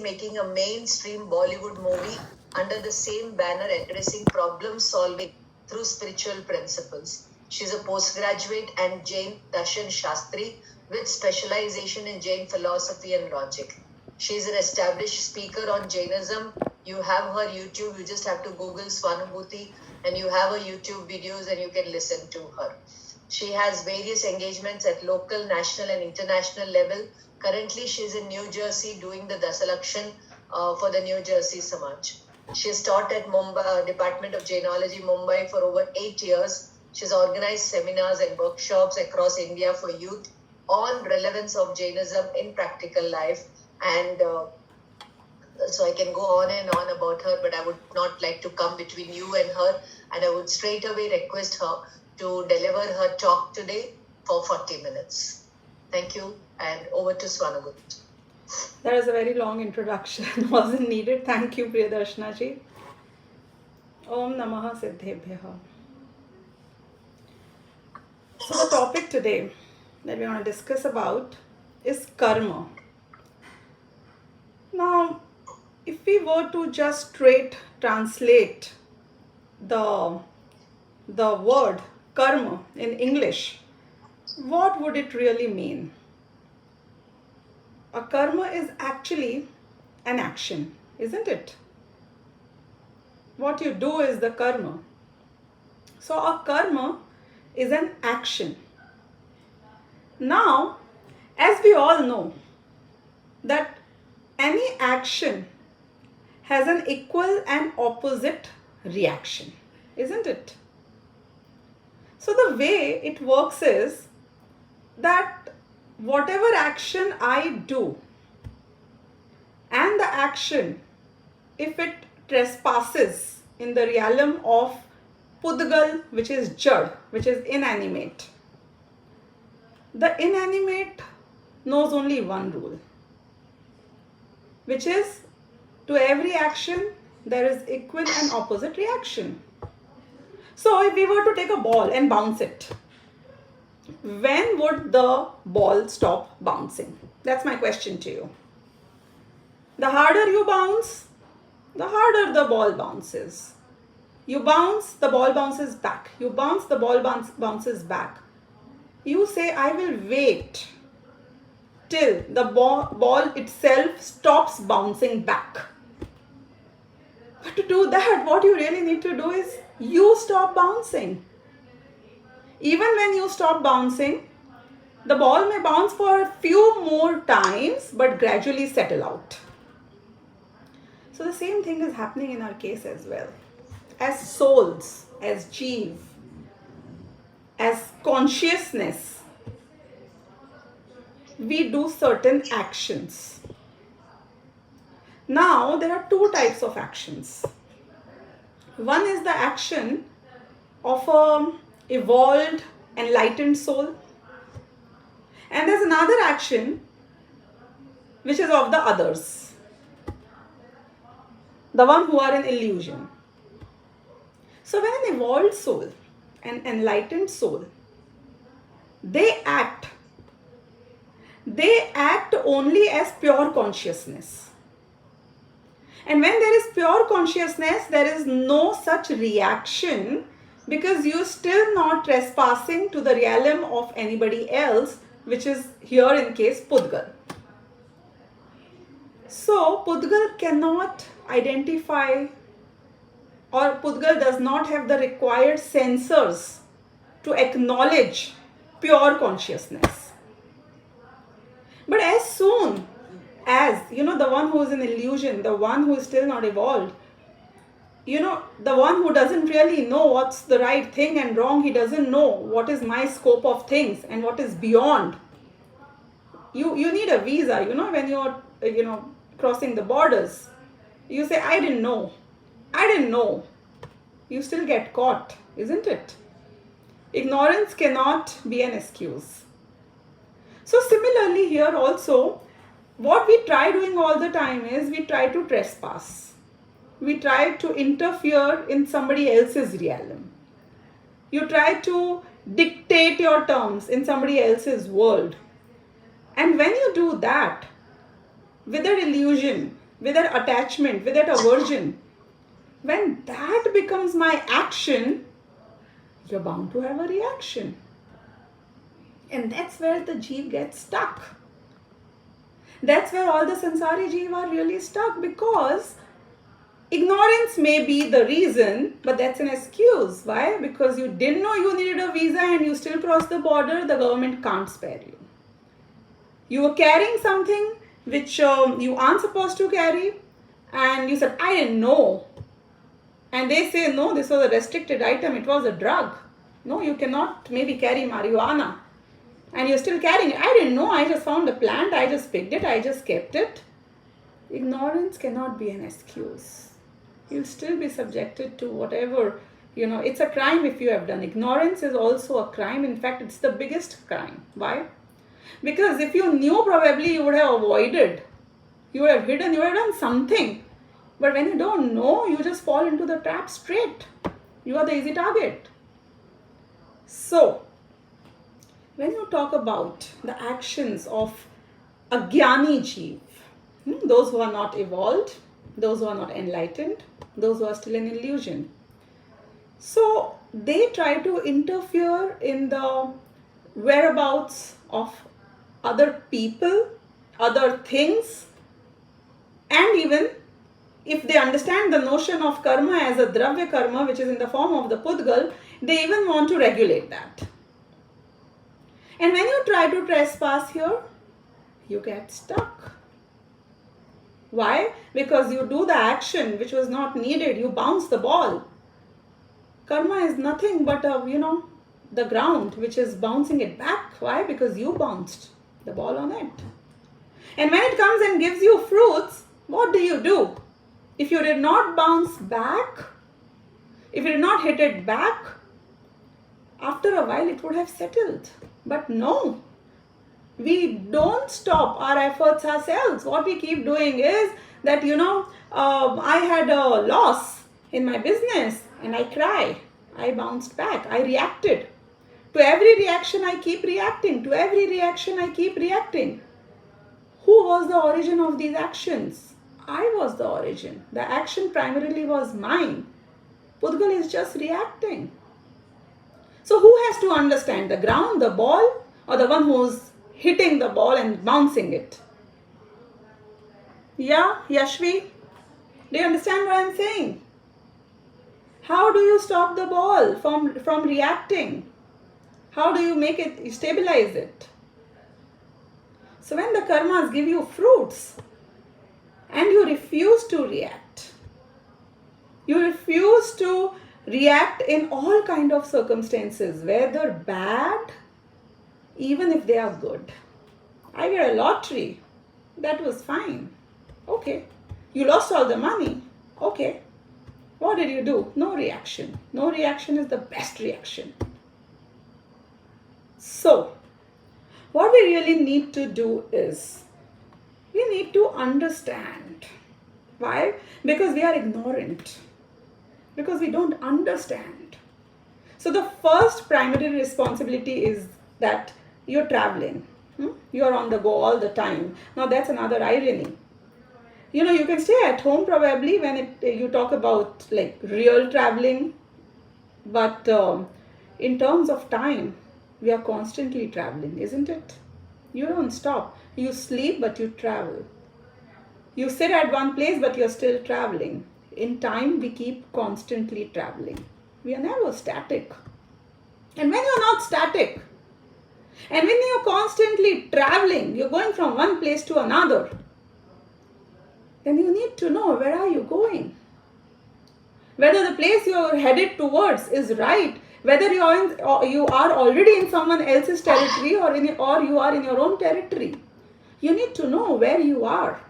making a mainstream Bollywood movie under the same banner addressing problem solving through spiritual principles. She's a postgraduate and Jain Darshan Shastri with specialization in Jain philosophy and logic. She's an established speaker on Jainism. You have her YouTube, you just have to Google Swanubhuti and you have her YouTube videos and you can listen to her. She has various engagements at local, national, and international level. Currently, she's in New Jersey doing the Dasalakshan for the New Jersey Samaj. She has taught at Mumbai Department of Jainology, Mumbai for over 8 years. She's organized seminars and workshops across India for youth on relevance of Jainism in practical life. And so I can go on and on about her, but I would not like to come between you and her. And I would straight away request her to deliver her talk today for 40 minutes. Thank you, and over to Swanubhuti. That is a very long introduction, wasn't needed. Thank you, Priyadarshana ji. Om Namaha Siddhebhyaha. So the topic today that we want to discuss about is karma. Now, if we were to just straight translate the word karma in English, what would it really mean? A karma is actually an action, isn't it? What you do is the karma. So a karma is an action. Now, as we all know, that any action has an equal and opposite reaction, isn't it? So the way it works is that whatever action I do, and the action, if it trespasses in the realm of Pudgal, which is Jad, which is inanimate, the inanimate knows only one rule, which is to every action there is equal and opposite reaction. So if we were to take a ball and bounce it, when would the ball stop bouncing? That's my question to you. The harder you bounce, the harder the ball bounces. You bounce, the ball bounces back. You bounce, the ball bounces back. You say, I will wait till the ball itself stops bouncing back. But to do that, what you really need to do is you stop bouncing. Even when you stop bouncing, the ball may bounce for a few more times but gradually settle out. So the same thing is happening in our case as well. As souls, as jeev, as consciousness, we do certain actions. Now there are two types of actions. One is the action of a evolved, enlightened soul. And there's another action which is of the others, the one who are in illusion. So when an evolved soul, an enlightened soul, they act only as pure consciousness. And when there is pure consciousness, there is no such reaction, because you're still not trespassing to the realm of anybody else, which is here in case Pudgal. So Pudgal cannot identify, or Pudgal does not have the required sensors to acknowledge pure consciousness. But as soon as, the one who is in illusion, the one who is still not evolved, the one who doesn't really know what's the right thing and wrong, he doesn't know what is my scope of things and what is beyond. You need a visa, when you're, crossing the borders. You say, I didn't know. You still get caught, isn't it? Ignorance cannot be an excuse. So similarly here also, what we try doing all the time is we try to trespass. We try to interfere in somebody else's realm. You try to dictate your terms in somebody else's world. And when you do that, with that illusion, with that attachment, with that aversion, when that becomes my action, you're bound to have a reaction. And that's where the jeev gets stuck. That's where all the sansari jeev are really stuck, because ignorance may be the reason, but that's an excuse. Why? Because you didn't know you needed a visa and you still crossed the border, the government can't spare you. You were carrying something which you aren't supposed to carry, and you said, I didn't know. And they say, no, this was a restricted item, it was a drug. No, you cannot maybe carry marijuana. And you're still carrying it. I didn't know, I just found a plant, I just picked it, I just kept it. Ignorance cannot be an excuse. You'll still be subjected to whatever, it's a crime if you have done. Ignorance is also a crime. In fact, it's the biggest crime. Why? Because if you knew, probably you would have avoided. You would have hidden, you would have done something. But when you don't know, you just fall into the trap straight. You are the easy target. So, when you talk about the actions of a jnani jeev, those who are not evolved, those who are not enlightened, those who are still in illusion. So they try to interfere in the whereabouts of other people, other things, and even if they understand the notion of karma as a dravya karma, which is in the form of the pudgal, they even want to regulate that. And when you try to trespass here, you get stuck. Why? Because you do the action which was not needed. You bounce the ball. Karma is nothing but the ground which is bouncing it back. Why? Because you bounced the ball on it. And when it comes and gives you fruits, what do? If you did not bounce back, if you did not hit it back, after a while it would have settled. But no. We don't stop our efforts ourselves. What we keep doing is that, I had a loss in my business and I cry. I bounced back. I reacted. To every reaction, I keep reacting. To every reaction, I keep reacting. Who was the origin of these actions? I was the origin. The action primarily was mine. Pudgal is just reacting. So who has to understand? The ground, the ball, or the one who's hitting the ball and bouncing it? Yeah, Yashvi? Do you understand what I'm saying? How do you stop the ball from reacting? How do you make it, stabilize it? So when the karmas give you fruits and you refuse to react, you refuse to react in all kind of circumstances, whether bad, even if they are good. I get a lottery. That was fine. Okay. You lost all the money. Okay. What did you do? No reaction. No reaction is the best reaction. So, what we really need to do is, we need to understand. Why? Because we are ignorant. Because we don't understand. So the first primary responsibility is that you're traveling. You're on the go all the time. Now that's another irony. You can stay at home probably when you talk about like real traveling. But in terms of time, we are constantly traveling, isn't it? You don't stop. You sleep, but you travel. You sit at one place, but you're still traveling. In time, we keep constantly traveling. We are never static. And when you're not static, and when you're constantly traveling, you're going from one place to another, then you need to know, where are you going? Whether the place you're headed towards is right, whether you are already in someone else's territory or you are in your own territory. You need to know where you are,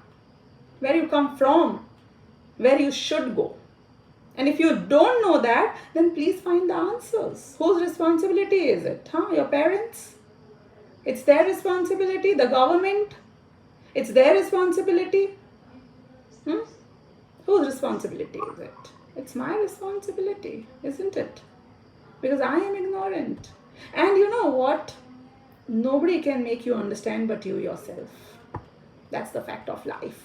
where you come from, where you should go. And if you don't know that, then please find the answers. Whose responsibility is it? Your parents? It's their responsibility. The government? It's their responsibility. Whose responsibility is it? It's my responsibility, isn't it? Because I am ignorant. And you know what? Nobody can make you understand but you yourself. That's the fact of life.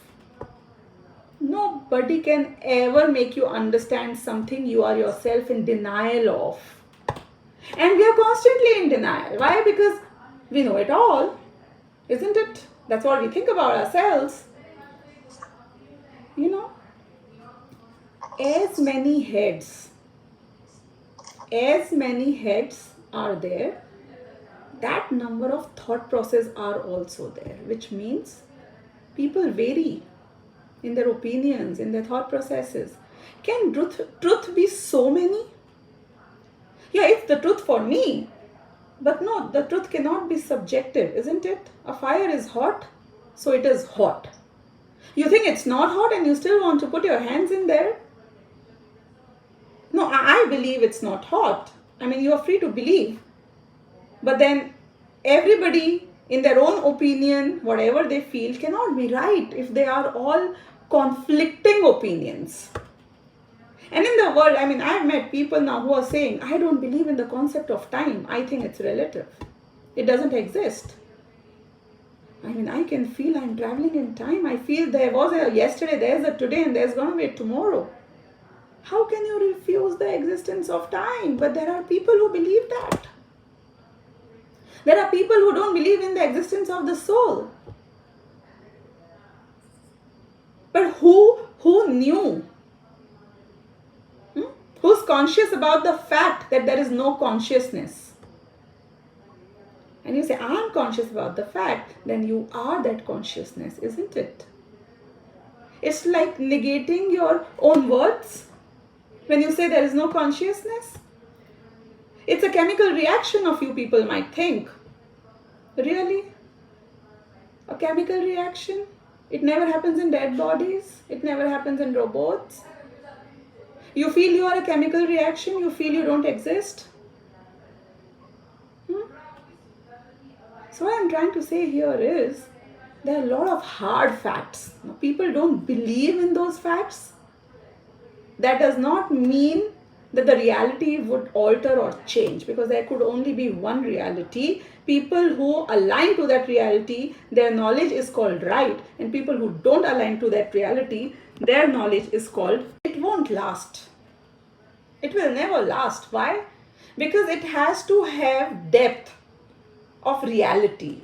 Nobody can ever make you understand something you are yourself in denial of. And we are constantly in denial. Why? Because we know it all, isn't it? That's what we think about ourselves. You know, as many heads are there, that number of thought process are also there, which means people vary in their opinions, in their thought processes. Can truth be so many? Yeah, it's the truth for me. But no, the truth cannot be subjective, isn't it? A fire is hot, so it is hot. You think it's not hot and you still want to put your hands in there? No, I believe it's not hot. I mean, you are free to believe. But then everybody, in their own opinion, whatever they feel, cannot be right if they are all conflicting opinions. And in the world, I mean, I've met people now who are saying, I don't believe in the concept of time. I think it's relative. It doesn't exist. I mean, I can feel I'm traveling in time. I feel there was a yesterday, there's a today, and there's going to be a tomorrow. How can you refuse the existence of time? But there are people who believe that. There are people who don't believe in the existence of the soul. But who knew? Who's conscious about the fact that there is no consciousness? And you say, I'm conscious about the fact, then you are that consciousness, isn't it? It's like negating your own words when you say there is no consciousness. It's a chemical reaction, a few people might think. Really? A chemical reaction? It never happens in dead bodies. It never happens in robots. You feel you are a chemical reaction. You feel you don't exist. So what I'm trying to say here is there are a lot of hard facts. Now, people don't believe in those facts. That does not mean that the reality would alter or change, because there could only be one reality. People who align to that reality, their knowledge is called right, and people who don't align to that reality, their knowledge is called, it won't last. It will never last. Why? Because it has to have depth of reality.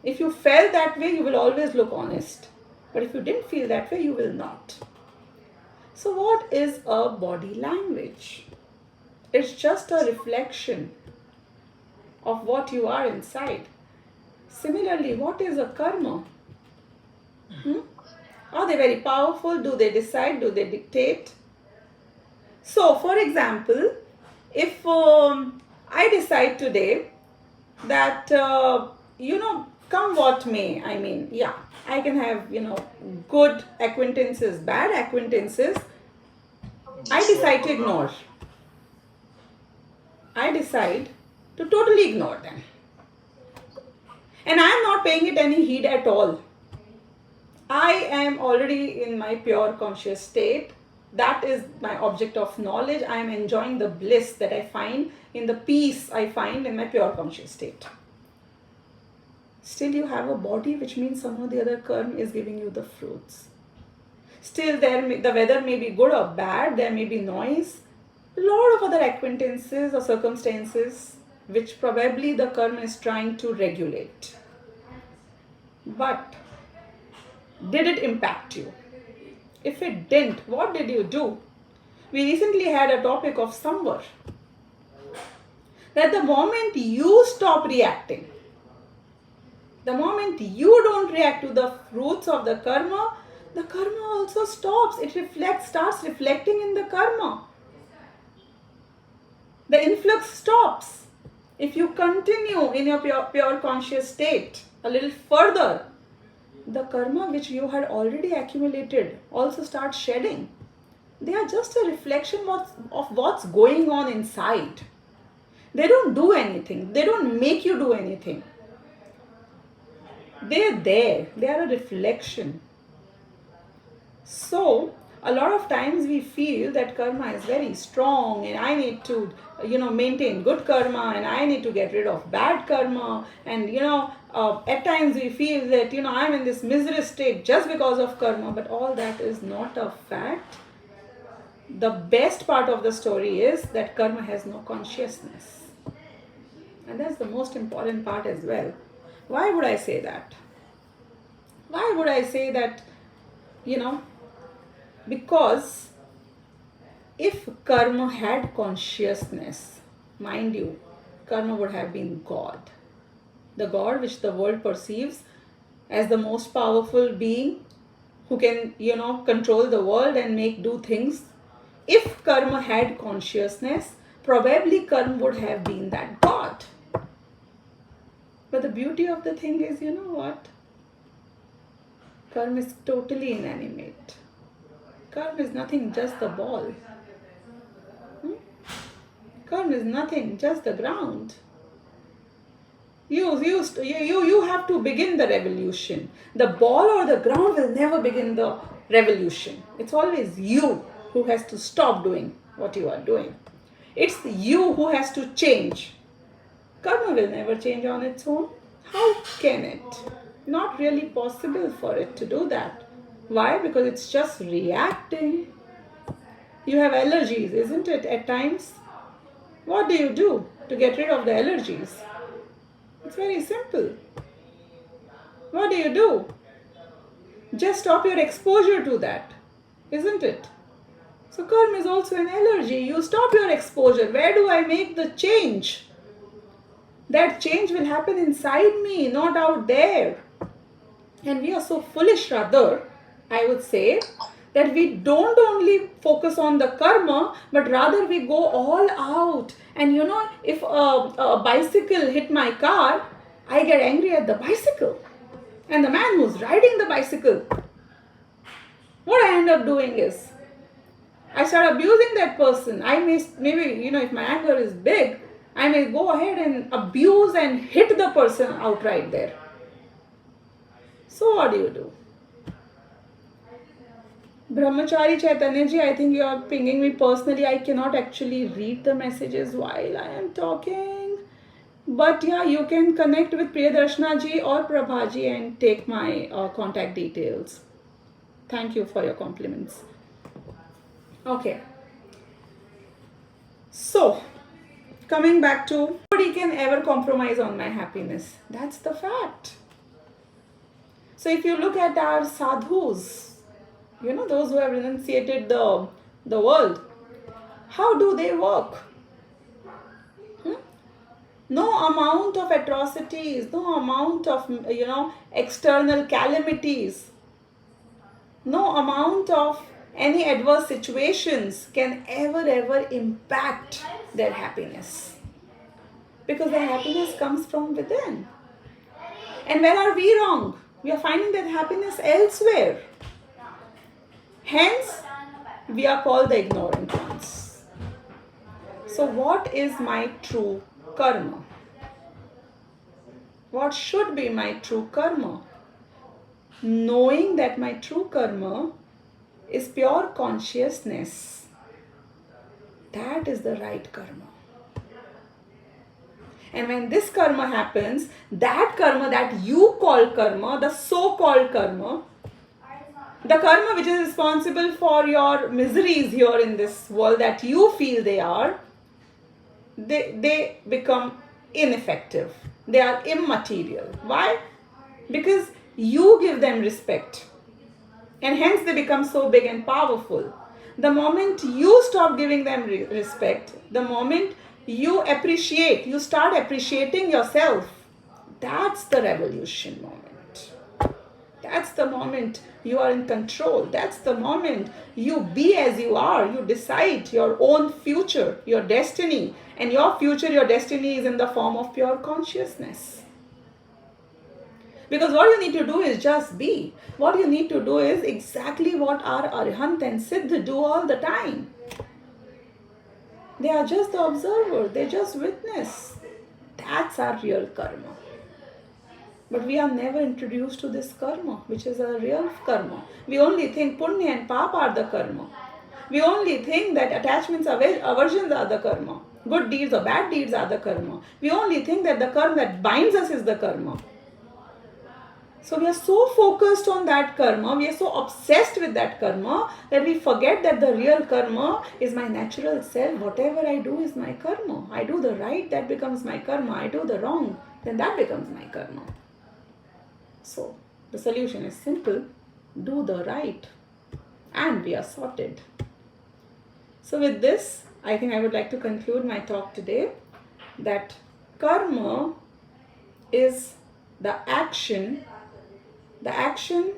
If you felt that way, you will always look honest. But if you didn't feel that way, you will not. So what is a body language? It's just a reflection of what you are inside. Similarly, what is a karma? Are they very powerful? Do they decide? Do they dictate? So, for example, if I decide today that, come what may, I mean, yeah, I can have, good acquaintances, bad acquaintances, I decide to ignore. I decide to totally ignore them. And I am not paying it any heed at all. I am already in my pure conscious state. That is my object of knowledge. I am enjoying the bliss that I find in the peace I find in my pure conscious state. Still you have a body, which means somehow the other karma is giving you the fruits. Still the weather may be good or bad, there may be noise, a lot of other acquaintances or circumstances which probably the karma is trying to regulate. But did it impact you? If it didn't, what did you do? We recently had a topic of samvar. That the moment you stop reacting, the moment you don't react to the fruits of the karma also stops. It starts reflecting in the karma. The influx stops. If you continue in your pure conscious state a little further, the karma which you had already accumulated also starts shedding. They are just a reflection of what's going on inside. They don't do anything. They don't make you do anything. They're there. They are a reflection. So, a lot of times we feel that karma is very strong and I need to, maintain good karma and I need to get rid of bad karma and, At times we feel that, I'm in this misery state just because of karma, but all that is not a fact. The best part of the story is that karma has no consciousness. And that's the most important part as well. Why would I say that? Why would I say that? Because if karma had consciousness, mind you, karma would have been God. The God which the world perceives as the most powerful being who can, control the world and do things. If karma had consciousness, probably karma would have been that God. But the beauty of the thing is, you know what? Karma is totally inanimate. Karma is nothing, just the ball. Karma is nothing, just the ground. You have to begin the revolution. The ball or the ground will never begin the revolution. It's always you who has to stop doing what you are doing. It's you who has to change. Karma will never change on its own. How can it? Not really possible for it to do that. Why? Because it's just reacting. You have allergies, isn't it, at times? What do you do to get rid of the allergies? It's very simple. What do you do? Just stop your exposure to that, isn't it? So karma is also an allergy. You stop your exposure. Where do I make the change? That change will happen inside me, not out there. And we are so foolish, rather, I would say, that we don't only focus on the karma, but rather we go all out. And if a bicycle hit my car, I get angry at the bicycle. And the man who's riding the bicycle, what I end up doing is, I start abusing that person. I maybe, if my anger is big, I may go ahead and abuse and hit the person outright there. So what do? Brahmachari Chaitanya ji, I think you are pinging me personally. I cannot actually read the messages while I am talking. But yeah, you can connect with Priyadarshana ji or Prabha ji and take my contact details. Thank you for your compliments. Okay. So, coming back to, nobody can ever compromise on my happiness. That's the fact. So if you look at our sadhus, those who have renunciated the world, how do they work? No amount of atrocities, no amount of, external calamities, no amount of any adverse situations can ever impact their happiness. Because their happiness comes from within. And where are we wrong? We are finding that happiness elsewhere. Hence, we are called the ignorant ones. So what is my true karma? What should be my true karma? Knowing that my true karma is pure consciousness. That is the right karma. And when this karma happens, that karma that you call karma, the so-called karma, the karma which is responsible for your miseries here in this world that you feel they are, they become ineffective. They are immaterial. Why? Because you give them respect. And hence they become so big and powerful. The moment you stop giving them respect, the moment you start appreciating yourself, that's the revolution moment. That's the moment you are in control. That's the moment you be as you are. You decide your own future, your destiny. And your future, your destiny is in the form of pure consciousness. Because what you need to do is just be. What you need to do is exactly what our Arihant and Siddh do all the time. They are just the observer. They just witness. That's our real karma. But we are never introduced to this karma, which is a real karma. We only think punya and papa are the karma. We only think that attachments, aversions are the karma. Good deeds or bad deeds are the karma. We only think that the karma that binds us is the karma. So we are so focused on that karma, we are so obsessed with that karma that we forget that the real karma is my natural self. Whatever I do is my karma. I do the right, that becomes my karma. I do the wrong, then that becomes my karma. So the solution is simple: do the right, and we are sorted. So with this, I think I would like to conclude my talk today, that karma is the action. The action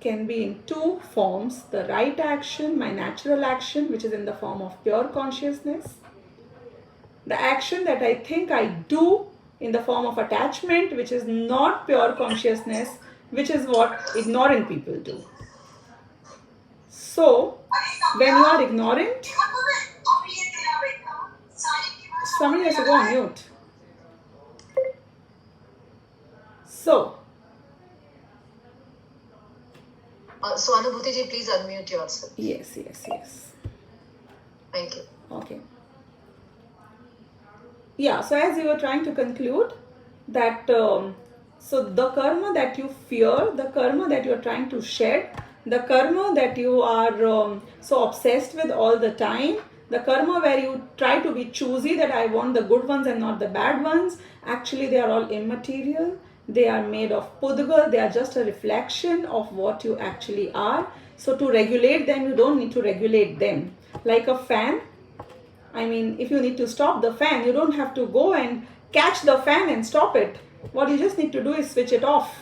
can be in two forms: the right action, my natural action, which is in the form of pure consciousness; the action that I think I do in the form of attachment, which is not pure consciousness, which is what ignorant people do. So, when you are ignorant, somebody has to go on mute. So, Swanubhuti ji, please unmute yourself. yes. Thank you. Okay. Yeah, so as you were trying to conclude that, so the karma that you fear, the karma that you're trying to shed, the karma that you are so obsessed with all the time, the karma where you try to be choosy that I want the good ones and not the bad ones, actually they are all immaterial. They are made of pudgal. They are just a reflection of what you actually are. So to regulate them, you don't need to regulate them. Like a fan, I mean, if you need to stop the fan, you don't have to go and catch the fan and stop it. What you just need to do is switch it off.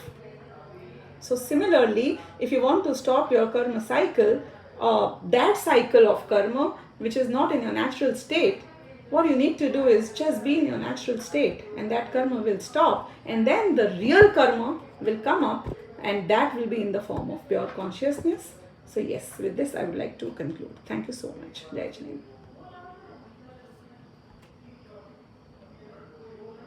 So similarly, if you want to stop your karma cycle, that cycle of karma, which is not in your natural state, what you need to do is just be in your natural state, and that karma will stop, and then the real karma will come up, and that will be in the form of pure consciousness. So yes, with this I would like to conclude. Thank you so much. Jai Jain.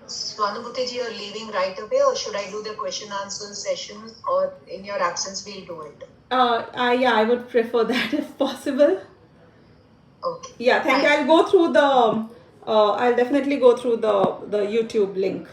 Swanubhuti ji, you're leaving right away, or should I do the question answer session, or in your absence we'll do it? Yeah, I would prefer that if possible. Okay. Yeah, thank you. I'll go through the. I'll definitely go through the YouTube link.